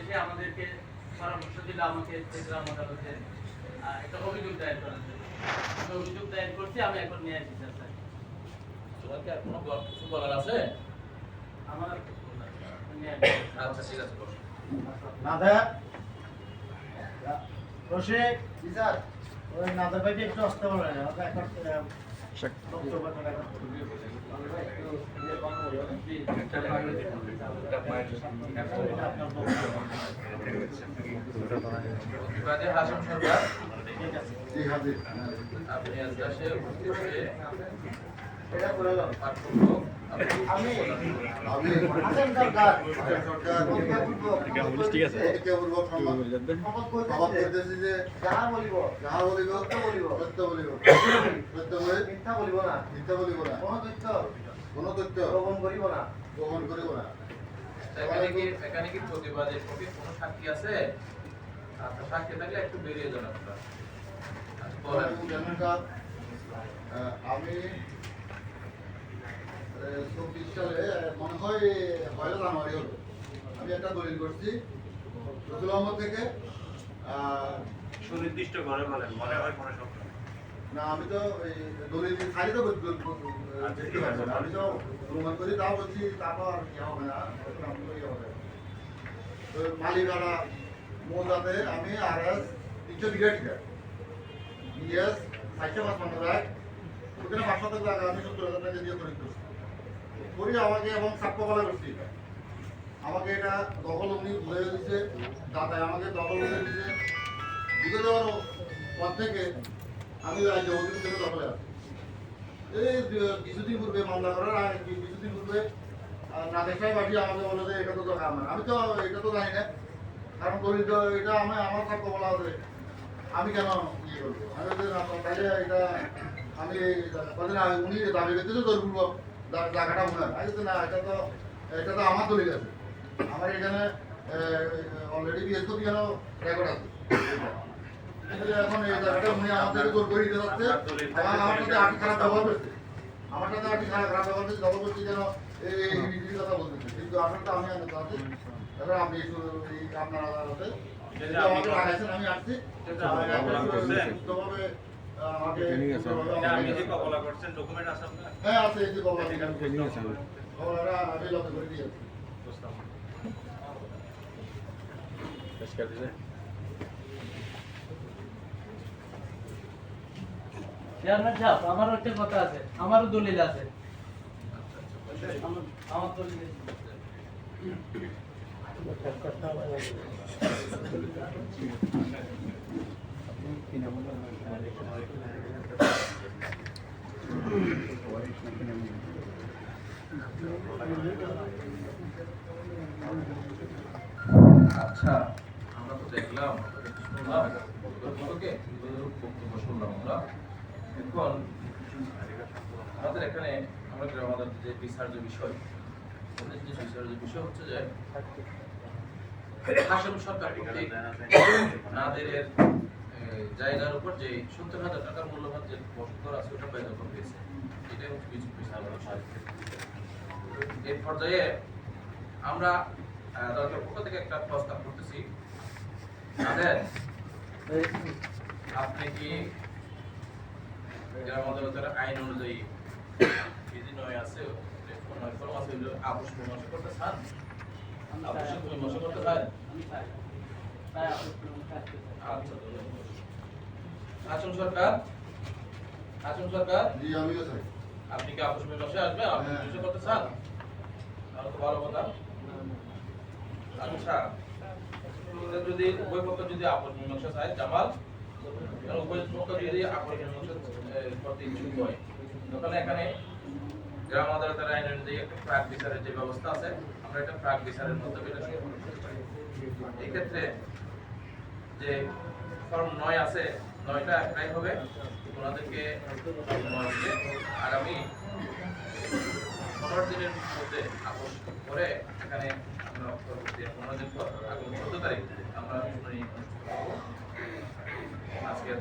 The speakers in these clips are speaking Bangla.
এসে আমাদেরকে পরামর্শ দিল আমাকে গ্রাম আদালতে একটা অভিযোগ দায়ের করার জন্য। আমি অভিযোগ দায়ের করছি, আমি এখন নিয়ে আসছি স্যার। তোমার কি আর কোনো কিছু বলার আছে? আমার আচ্ছা ঠিক আছে বসো। নাদা রশিক স্যার ওই নাদা ভাইকে একটু আসতে বলেন আমাকে এখন বক্তব্য বিবাদী হাসিম সরকার জি হাজির আপনি আজকে উপস্থিত হয়ে এটা করে দাও আমি হাসান সরকার ঠিক আছে খবর করতেছি যে যাহা বলিব সত্য বলিব সত্য বলে মিথ্যা বলিব না মিথ্যা বলিব না কোনো তথ্য কোনো তথ্য গ্রহণ করিব না এখানে কি প্রতিবাদের প্রতি কোনো সাক্ষী আছে? আচ্ছা সাক্ষী থাকলে একটু বেরিয়ে যান আপনারা। আচ্ছা বলেন। আমি 24 সালে মনে হয় পয়লা জানুয়ারি হলো আমি একটা দলিল করছি রসুল আহমদ থেকে। সুনির্দিষ্ট করে বলেন, মনে হয় কোনো শব্দ না আমি তো এই দলিল খালি তো দেখতে পাচ্ছি না, আমি তো অনুমান করি তাও বলছি তা তো আর ইয়ে হবে না, ইয়ে হবে তো মালিকানা মৌজাতে আমি RS 300 বিঘা ঠিক আছে BS 455 লাখ ওখানে 500 টাকা আমি 70,000 টাকা দিয়ে খরিদ করছি করি আমাকে এবং সাক্ষ্য বলা করছি আমাকে এটা দখল উনি ভুলে দিচ্ছে দাদায় আমাকে দখল করে দিচ্ছে বুঝে দেওয়ার পর থেকে আমি রাজ্য অধীন থেকে দখলে আছি। এই কিছুদিন পূর্বে মামলা করার আগে কিছুদিন পূর্বে নাদেশাই পাঠিয়ে আমাকে বলে যে এটা তো দরকার আমার, আমি তো এটা তো জানি না কারণ দলিত এটা আমার সাক্ষ্য বলা হবে আমি কেন ইয়ে করবো আমি তাইলে এটা আমি উনি দাবি করতেছে দলপূর্ব জায়গাটা ওনার আমি না এটা তো আমার দলিল আছে আমার এখানে অলরেডি বিএস কপি কেন রেকর্ড আছে এখন এই জায়গাটা উনি আমাদের জোর করে দিতে যাচ্ছে আমার সাথে আটি খারাপ ব্যবহার করছে আমার সাথে আটি খারাপ ব্যবহার করছে দখল করছে যেন এই কথা বলতেছে কিন্তু আসলে তো আমি আনতে চাচ্ছি এবার আপনি এই আপনার আদালতে আমাকে লাগাইছেন আমি আসছি সুস্থভাবে আমাকে আপনি যে কবলা করছেন ডকুমেন্ট আছে আপনার? হ্যাঁ আছে এই যে কবলা কবলাটা আমি লক্ষ্য করে দিয়েছি চেয়ারম্যান সাহেব, আমারও একটা কথা আছে, আমারও দলিল আছে। আমার দলিল আচ্ছা আমরা তো দেখলাম শুনলাম ওকে বক্তব্য শুনলাম আমরা। এখন আমাদের এখানে আমরা গ্রাম আদালতে যে বিচার্য বিষয় আমাদের যে বিচার্য বিষয় হচ্ছে যে হাসিম সরকার কর্তৃক নাদেরের জায়গার উপর যে 70,000 টাকার মূল্যবান যে বসতঘর আছে ওটা বেদখল হয়েছে, এটাই হচ্ছে বিচার্য বিষয়। এই পর্যায়ে আমরা আদালতের পক্ষ থেকে একটা প্রস্তাব করতেছি, আপনি কি গ্রাম আদালতের আইন অনুযায়ী বিধি নয় আছে আপোষ মীমাংসা করতে চান? আপোষ মীমাংসা করতে চান? আচ্ছা হাসিম সরকার, হাসিম সরকার জি আমিও চাই আপনি কি আপোষ মীমাংসা আসবেন? আপোষ মীমাংসা করতে চান? তাহলে তো ভালো কথা। আচ্ছা যদি উভয় পক্ষ যদি আপোষ মীমাংসা চায়, জামাল উভয় পক্ষ যদি আপোষ মীমাংসা করতে ইচ্ছুক হয় তাহলে এখানে গ্রাম আদালতের আইন অনুযায়ী একটা প্রাক বিচারের যে ব্যবস্থা আছে আমরা একটা প্রাক বিচারের মাধ্যমে এটা শুরু করতে পারি। এই ক্ষেত্রে যে ফর্ম 9 আছে 9টা অ্যাপ্লাই হবে ওনাদেরকে আগামী 15 দিনের মধ্যে আপোষ করে এখানে আমরা পরবর্তী 15 দিন পর আগামী 14 তারিখ আমরা শুনানি অনুষ্ঠিত করব। আজকে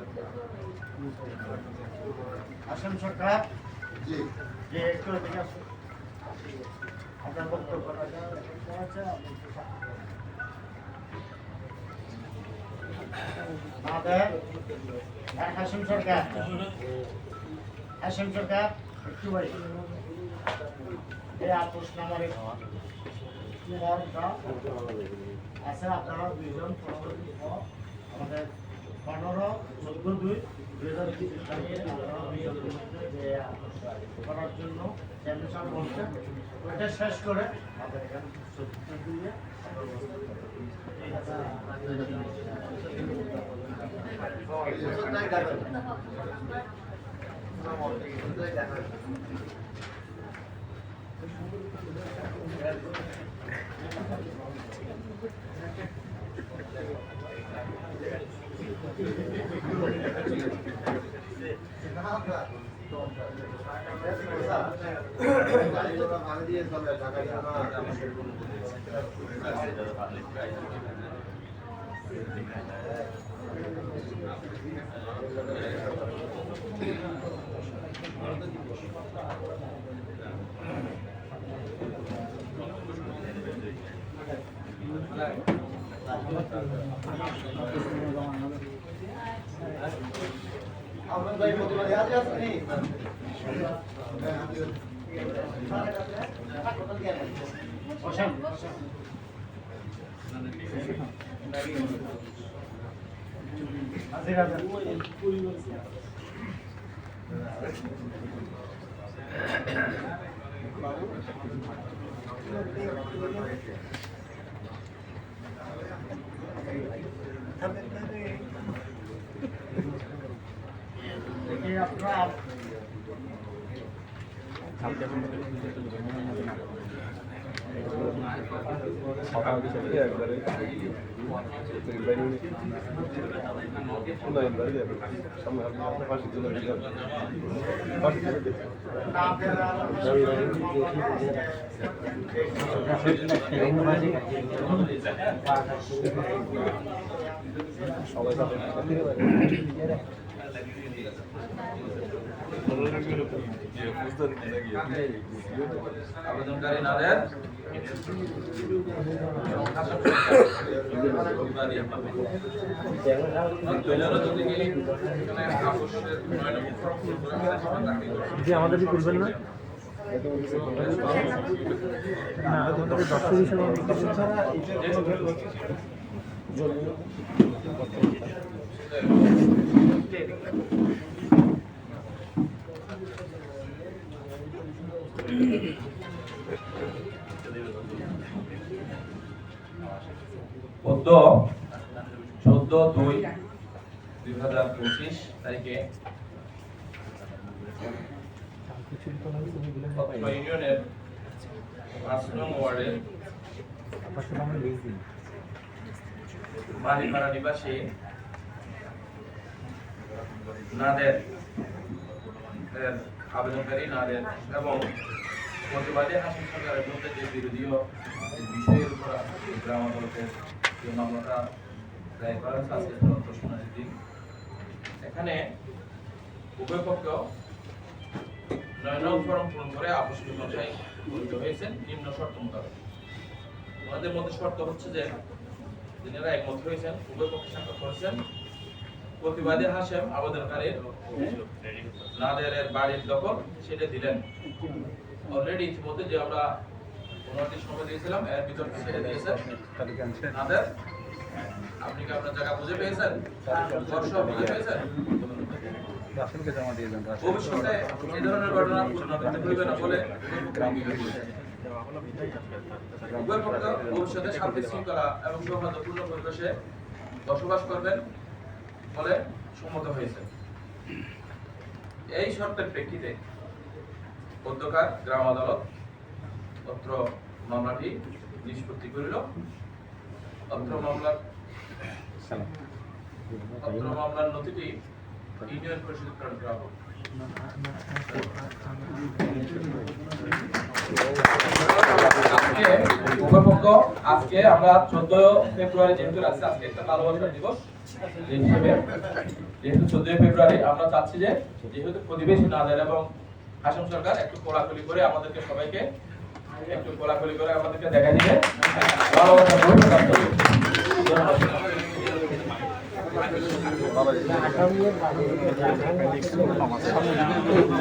হাসান সরকার জি যে একটু এদিকে আসুন। আপনার বক্তব্য আছে নাদের আর হাসিম সরকার একটু ভাই এই আপোষ নামারে ফর্মটা আছে আপনারা দুইজন পরবর্তী আমাদের 15/14/2/2023 তারিখে আপনারা দুইজনের মধ্যে যে আপোষ করার জন্য চেয়ারম্যান সাহেব বলছেন ওইটা শেষ করে আমাদের এখানে সত্যি দিয়ে আপনার ভাই প্রতিবাদী আজ আসেনি বসেন হাজির হাজির দেখি আপনারা আবেদনকারী নাদের আমাদের করবেন না দর্শক হিসেবে পদ্ম 14/2/2025 তারিখে অত্র ইউনিয়নের 5 নং ওয়ার্ডের বাড়িপাড়া নিবাসী নাদের আবেদনকারী নাদের এবং প্রতিবাদী হাসিম সরকারের মধ্যে যে বিরোধীয় বিষয়ের উপর গ্রাম আদালতের যে মামলাটা দায়ের করা হয়েছে আজকে তদন্ত শুনানির দিন। এখানে উভয় পক্ষ 9 নং ফরম পূরণ করে আপোষ মীমাংসায় উপনীত হয়েছেন নিম্ন শর্ত মোতাবেক। ওনাদের মধ্যে শর্ত হচ্ছে যে যিনারা একমত হয়েছেন উভয় পক্ষ স্বাক্ষর করেছেন প্রতিবাদী হাসেম আবেদনকারীর নাদেরের বাড়ির দখল সেটা দিলেন। অলরেডি ইতিমধ্যে যে আমরা 15 দিন সময় দিয়েছিলাম এর ভিতর সেটা দিয়েছেন নাদের। আপনি কি আপনার জায়গা বুঝে পেয়েছেন? দর্শক বুঝে পেয়েছেন? ভবিষ্যতে এই ধরনের ঘটনা পুনরাবৃত্তি হইবে না বলে উভয় পক্ষ ভবিষ্যতে শান্তি শৃঙ্খলা এবং সৌহার্দ্যপূর্ণ পরিবেশে বসবাস করবেন বলে সম্মত হয়েছে। এই শর্তের প্রেক্ষিতে পদ্মকার গ্রাম আদালত অত্র মামলাটি নিষ্পত্তি করিল। অত্র মামলার নথিটি ইউনিয়ন পরিষদ প্রেরণ করা হোক। আজকে আমরা 14 ফেব্রুয়ারি যেহেতু রাখছি আজকে একটা ভালোবাসা দিবস হিসেবে যেহেতু 14 ফেব্রুয়ারি আমরা চাচ্ছি যে যেহেতু প্রতিবেশী নাদের এবং হাসিম সরকার একটু কোলাকুলি করে আমাদেরকে সবাইকে একটু কোলাকুলি করে আমাদেরকে দেখা দিবে ভালোবাসা আগামী